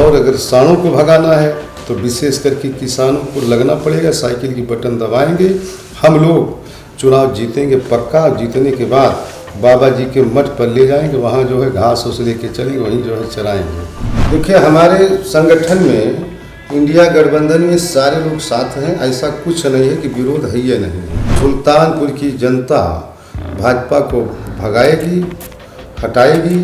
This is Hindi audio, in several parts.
और अगर किसानों को भगाना है तो विशेष करके किसानों को लगना पड़ेगा, साइकिल की बटन दबाएंगे, हम लोग चुनाव जीतेंगे पक्का। जीतने के बाद बाबा जी के मठ पर ले जाएंगे, वहाँ जो है घास उस लेके चलेंगे, वहीं जो है चराएंगे। देखिए हमारे संगठन में इंडिया गठबंधन में सारे लोग साथ हैं, ऐसा कुछ नहीं है कि विरोध है या नहीं। सुल्तानपुर की जनता भाजपा को भगाएगी, हटाएगी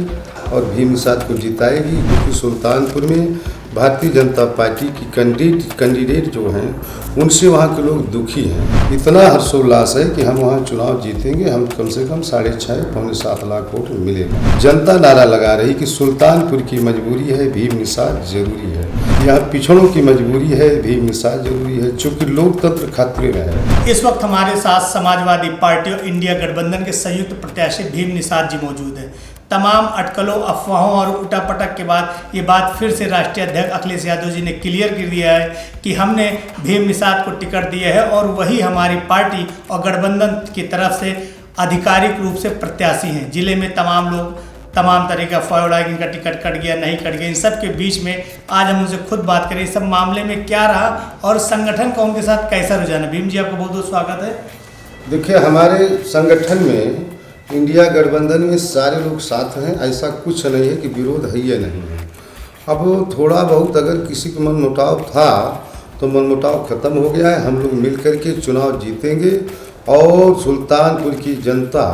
और भीम निषाद को जिताएगी, क्योंकि सुल्तानपुर में भारतीय जनता पार्टी की कैंडिडेट जो हैं उनसे वहाँ के लोग दुखी हैं। इतना हर्षोल्लास है कि हम वहाँ चुनाव जीतेंगे, हम कम से कम 6.5 पौने 7 लाख वोट मिलेगा। जनता नारा लगा रही कि सुल्तानपुर की मजबूरी है, भीम निषाद जरूरी है। यहाँ पिछड़ों की मजबूरी है, भीम निषाद जरूरी है, चूँकि लोकतंत्र खतरे में है। इस वक्त हमारे साथ समाजवादी पार्टी और इंडिया गठबंधन के संयुक्त प्रत्याशी भीम निषाद जी मौजूद हैं। तमाम अटकलों, अफवाहों और उठापटक के बाद ये बात फिर से राष्ट्रीय अध्यक्ष अखिलेश यादव जी ने क्लियर कर दिया है कि हमने भीम निषाद को टिकट दिया है और वही हमारी पार्टी और गठबंधन की तरफ से आधिकारिक रूप से प्रत्याशी हैं। जिले में तमाम लोग तमाम तरह का अफवाह उड़ाए, इनका टिकट कट गया, नहीं कट गया। इन सब के बीच में आज हम उनसे खुद बात करें इस सब मामले में क्या रहा और संगठन का उनके साथ कैसा रुझान है। भीम जी, आपका बहुत बहुत स्वागत है। देखिए हमारे संगठन में इंडिया गठबंधन में सारे लोग साथ हैं, ऐसा कुछ नहीं है कि विरोध है या नहीं है। अब थोड़ा बहुत अगर किसी का मनमुटाव था तो मनमुटाव खत्म हो गया है। हम लोग मिल कर के चुनाव जीतेंगे और सुल्तानपुर की जनता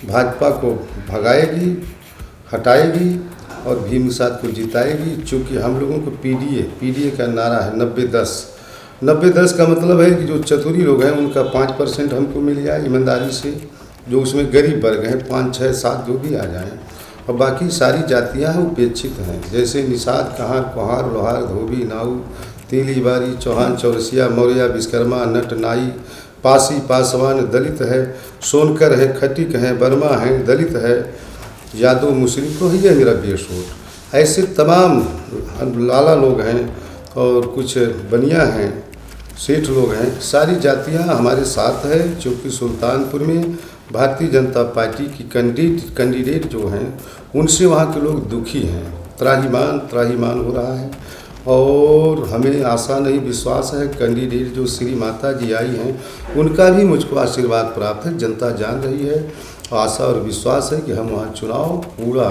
भाजपा को भगाएगी, हटाएगी और भीम निषाद को जिताएगी। चूँकि हम लोगों को पीडीए का नारा है 90-10। 90-10 का मतलब है कि जो चतुरी लोग हैं उनका 5% हमको मिल जाए ईमानदारी से, जो उसमें गरीब वर्ग हैं 5, 6, 7 जो भी आ जाएं, और बाकी सारी जातियां हैं उपेक्षित हैं। जैसे निषाद, कहार, कुहार, लोहार, धोबी, नाऊ, तेली, बारी, चौहान, चौरसिया, मौर्या, विश्वकर्मा, नट, नाई, पासी, पासवान दलित है, सोनकर है, खटिक है, वर्मा है दलित है, यादव, मुस्लिम, तो ही है मेरा बेस वोट। ऐसे तमाम लाला लोग हैं और कुछ बनिया हैं, सेठ लोग हैं, सारी जातियां हमारे साथ है। चूँकि सुल्तानपुर में भारतीय जनता पार्टी की कैंडिडेट जो हैं उनसे वहाँ के लोग दुखी हैं, त्राहीमाम हो रहा है। और हमें आशा नहीं, विश्वास है कैंडिडेट जो श्री माता जी आई हैं उनका भी मुझको आशीर्वाद प्राप्त है। जनता जान रही है, आशा और विश्वास है कि हम वहाँ चुनाव पूरा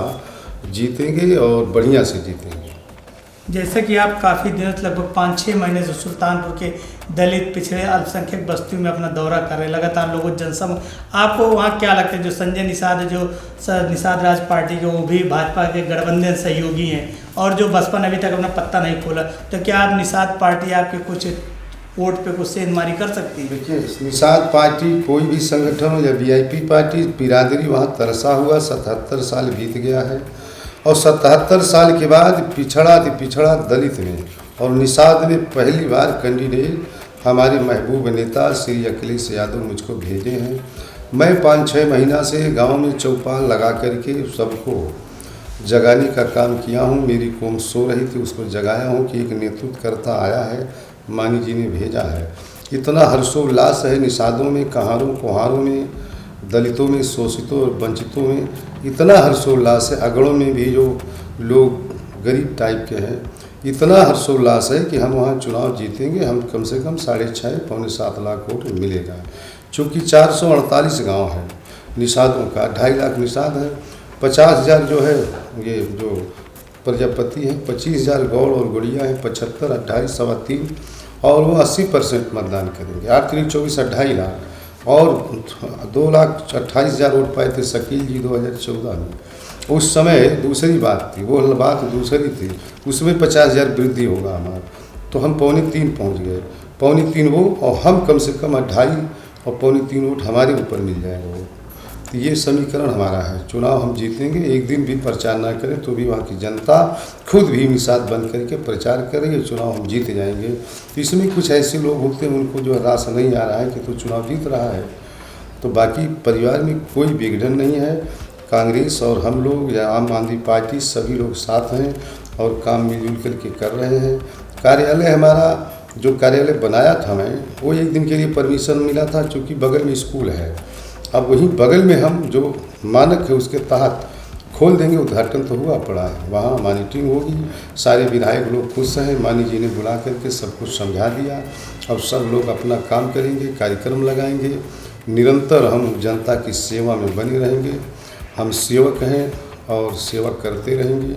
जीतेंगे और बढ़िया से जीतेंगे। जैसे कि आप काफ़ी दिनों से लगभग 5-6 महीने से सुल्तानपुर के दलित, पिछड़े, अल्पसंख्यक बस्तियों में अपना दौरा कर रहे हैं, लगातार लोगों जनसम, आपको वहाँ क्या लगता है जो संजय निषाद है, जो निषाद राज पार्टी के, वो भी भाजपा के गठबंधन सहयोगी हैं और जो बसपा ने अभी तक अपना पत्ता नहीं खोला, तो क्या आप निषाद पार्टी आपके कुछ वोट पे कुछ सेंधमारी कर सकती है? देखिए निषाद पार्टी कोई भी संगठन हो या वीआईपी पार्टी, बिरादरी वहाँ तरसा हुआ 77 साल बीत गया है और 77 साल के बाद पिछड़ा दलित में, और निषाद ने पहली बार कैंडिडेट हमारे महबूब नेता श्री अखिलेश यादव मुझको भेजे हैं। मैं 5-6 महीना से गांव में चौपाल लगा करके सबको जगाने का काम किया हूं। मेरी कौम सो रही थी, उसको जगाया हूं कि एक नेतृत्व करता आया है, मानी जी ने भेजा है। इतना हर्षोल्लास है निषादों में, कहारों, कुहारों में, दलितों में, शोषितों और वंचितों में इतना हर्षोल्लास है। अगड़ों में भी जो लोग गरीब टाइप के हैं, इतना हर्षोल्लास है कि हम वहाँ चुनाव जीतेंगे। हम कम से कम 6.5 पौने 7 लाख वोट मिलेगा। चूँकि 448 गांव है निषादों का, 2.5 लाख निषाद है, 50,000 जो है ये जो प्रजापति है, 25,000 गौड़ और गुड़िया है, 75, 28, 3.25 और वो 80% मतदान करेंगे। 8 3 24 2.5 लाख और 2,28,000 वोट पाए थे शकील जी 2014 में। उस समय दूसरी बात थी, वो बात दूसरी थी, उसमें 50,000 वृद्धि होगा हमारा, तो हम 2.25 पहुँच गए। 2.25 वो और हम कम से कम 2.5 और 2.25 वोट हमारे ऊपर मिल जाएगा वो। तो ये समीकरण हमारा है, चुनाव हम जीतेंगे। एक दिन भी प्रचार ना करें तो भी वहाँ की जनता खुद भी निषाद बन करके प्रचार करेंगे, चुनाव हम जीत जाएंगे। तो इसमें कुछ ऐसे लोग होते हैं उनको जो रास नहीं आ रहा है कि तो चुनाव जीत रहा है, तो बाकी परिवार में कोई विघटन नहीं है। कांग्रेस और हम लोग या आम आदमी पार्टी सभी लोग साथ हैं और काम मिलजुल करके कर रहे हैं। कार्यालय हमारा जो कार्यालय बनाया था मैं, वो एक दिन के लिए परमिशन मिला था, चूँकि बगल में स्कूल है। अब वहीं बगल में हम जो मानक है उसके तहत खोल देंगे, उद्घाटन तो हुआ पड़ा है, वहाँ मॉनिटरिंग होगी, सारे विधायक लोग खुश हैं, मानी जी ने बुला करके सब कुछ समझा दिया। अब सब लोग अपना काम करेंगे, कार्यक्रम लगाएंगे, निरंतर हम जनता की सेवा में बने रहेंगे। हम सेवक हैं और सेवा करते रहेंगे।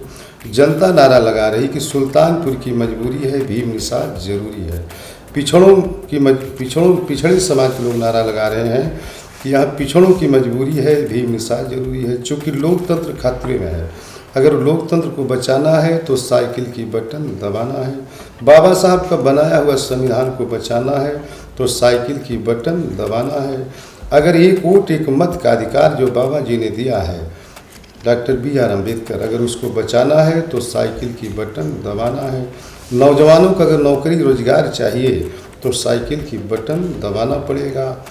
जनता नारा लगा रही कि सुल्तानपुर की मजबूरी है, भीम निषाद जरूरी है। पिछड़े समाज के लोग नारा लगा रहे हैं कि यहाँ पिछड़ों की मजबूरी है, भीम निषाद जरूरी है, चूँकि लोकतंत्र खतरे में है। अगर लोकतंत्र को बचाना है तो साइकिल की बटन दबाना है। बाबा साहब का बनाया हुआ संविधान को बचाना है तो साइकिल की बटन दबाना है। अगर एक वोट एक मत का अधिकार जो बाबा जी ने दिया है, डॉक्टर BR अम्बेडकर, अगर उसको बचाना है तो साइकिल की बटन दबाना है। नौजवानों को अगर नौकरी रोजगार चाहिए तो साइकिल की बटन दबाना पड़ेगा।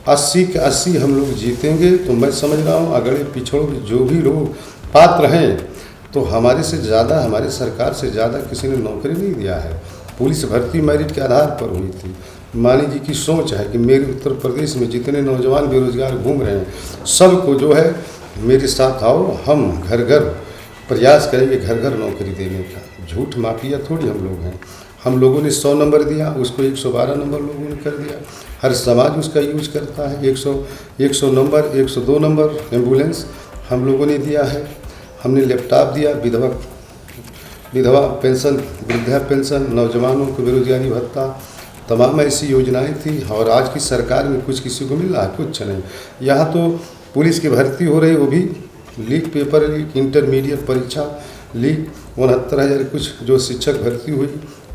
80 के 80 हम लोग जीतेंगे। तो मैं समझ रहा हूँ अगले पिछड़ों जो भी लोग पात्र हैं, तो हमारे से ज़्यादा, हमारे सरकार से ज़्यादा किसी ने नौकरी नहीं दिया है। पुलिस भर्ती मेरिट के आधार पर हुई थी। मानी जी की सोच है कि मेरे उत्तर प्रदेश में जितने नौजवान बेरोजगार घूम रहे हैं, सबको जो है मेरे साथ आओ, हम घर घर प्रयास करेंगे घर घर नौकरी देने का। झूठ माफिया थोड़ी हम लोग हैं। हम लोगों ने 100 नंबर दिया, उसको 112 नंबर लोगों ने कर दिया। हर समाज उसका यूज करता है। 100 नंबर, 102 नंबर एम्बुलेंस हम लोगों ने दिया है। हमने लैपटॉप दिया, विधवा पेंशन, वृद्धा पेंशन, नौजवानों को बेरोजगारी भत्ता, तमाम ऐसी योजनाएं थी। और आज की सरकार में कुछ किसी को मिल रहा है? कुछ नहीं। यहाँ तो पुलिस की भर्ती हो रही, वो भी लीक, पेपर लीक, इंटरमीडिएट परीक्षा लीक, 69,000 कुछ जो शिक्षक भर्ती हुई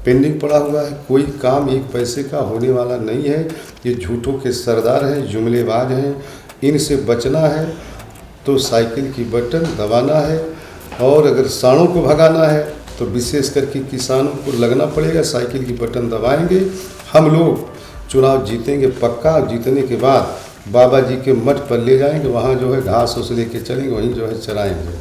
पेंडिंग पड़ा हुआ है। कोई काम एक पैसे का होने वाला नहीं है। ये झूठों के सरदार हैं, जुमलेबाज हैं, इनसे बचना है तो साइकिल की बटन दबाना है। और अगर सांडों को भगाना है तो विशेष करके किसानों को लगना पड़ेगा, साइकिल की बटन दबाएंगे। हम लोग चुनाव जीतेंगे पक्का। जीतने के बाद बाबा जी के मठ पर ले जाएंगे, वहाँ जो है घास उस लेके चलेंगे, वहीं जो है चराएंगे।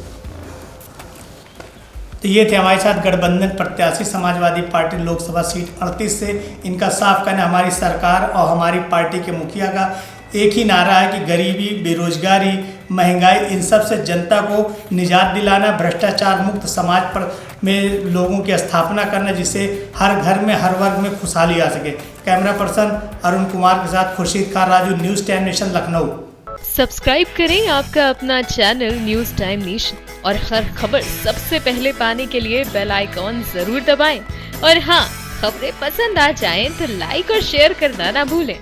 तो ये थे हमारे साथ गठबंधन प्रत्याशी समाजवादी पार्टी लोकसभा सीट 38 से। इनका साफ कहना हमारी सरकार और हमारी पार्टी के मुखिया का एक ही नारा है कि गरीबी, बेरोजगारी, महंगाई, इन सब से जनता को निजात दिलाना, भ्रष्टाचार मुक्त समाज पर में लोगों की स्थापना करना, जिससे हर घर में, हर वर्ग में खुशहाली आ सके। कैमरा पर्सन अरुण कुमार के साथ Khurshid Khan Raju, news time nation, Lucknow. Subscribe करें आपका अपना चैनल न्यूज़ टाइम नेशन और हर खबर सबसे पहले पाने के लिए बेल आइकॉन जरूर दबाएं। और हाँ, खबरें पसंद आ जाएं तो लाइक और शेयर करना ना भूलें।